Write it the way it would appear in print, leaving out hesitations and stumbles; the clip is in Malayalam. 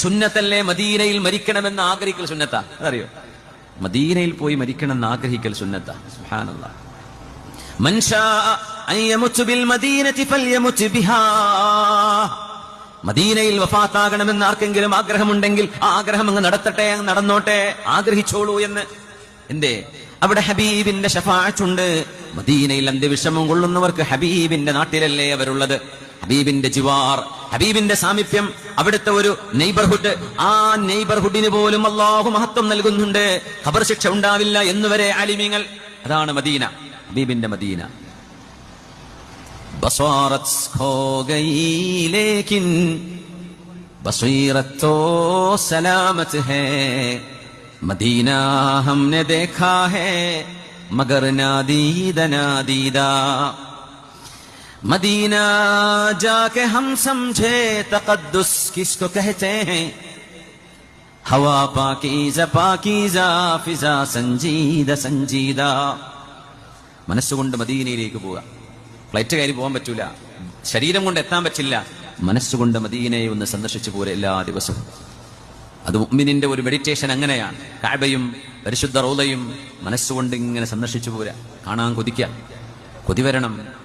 സുന്നത്തല്ലേ മദീനയിൽ മരിക്കണമെന്ന് ആഗ്രഹിക്കൽ സുന്നത്താ. അതറിയോ? മദീനയിൽ പോയി മരിക്കണമെന്ന് ആഗ്രഹിക്കൽ സുന്നത്താ. സുബ്ഹാനല്ലാഹ്. മൻ ശാഅ അൻ യമുത് ബിൽ മദീനതി ഫൽയമുത് ബിഹാ. മദീനയിൽ വഫാത്താകണമെന്ന് ആർക്കെങ്കിലും ആഗ്രഹമുണ്ടെങ്കിൽ ആ ആഗ്രഹം അങ്ങ് നടത്തട്ടെ, അങ്ങ് നടന്നോട്ടെ, ആഗ്രഹിച്ചോളൂ എന്ന്. എന്തേ? അവിടെ ഹബീബിന്റെ ശഫാഅത്തുണ്ട്. മദീനയിൽ അന്ത്യവിഷമം കൊള്ളുന്നവർക്ക് ഹബീബിന്റെ നാട്ടിലല്ലേ അവരുള്ളത്. ഹബീബിന്റെ ജിവാർ, ഹബീബിന്റെ സാമീപ്യം, അവിടുത്തെ ഒരു നെയ്ബർഹുഡ്, ആ നെയ്ബർഹുഡിന് പോലും അല്ലാഹു മഹത്വം നൽകുന്നുണ്ട്. ഖബർ ശിക്ഷ ഉണ്ടാവില്ല എന്നുവരെ ആലിമീങ്ങൾ. അതാണ് മദീന, ഹബീബിന്റെ മദീന. ബസ്വാറത്ത് ഖോ ഗയി ലേകിൻ ബസ്വീറത്ത് തോ സലാമത്ത് ഹൈ. മദീന ഹംനെ ദേഖാ ഹൈ മഗർ നാദീദ നാദീദ. मदीना जाके हम समझे तकद्दुस किसको कहते हैं. हवा पाकीज़ा पाकीज़ा फिजा संजीद संजीदा. മനസ്സുകൊണ്ട് മദീനയിലേക്ക് പോവുക. ഫ്ലൈറ്റ് കയറി പോകാൻ പറ്റൂല, ശരീരം കൊണ്ട് എത്താൻ പറ്റില്ല. മനസ്സുകൊണ്ട് മദീനയെ ഒന്ന് സന്ദർശിച്ചു പോരെ എല്ലാ ദിവസവും. അത് മുഅ്മിനിന്റെ ഒരു മെഡിറ്റേഷൻ അങ്ങനെയാണ്. കഅബയും പരിശുദ്ധ റൗളയും മനസ്സുകൊണ്ട് ഇങ്ങനെ സന്ദർശിച്ചു പോരാ. കാണാൻ കൊതിക്കുക, കൊതി വരണം.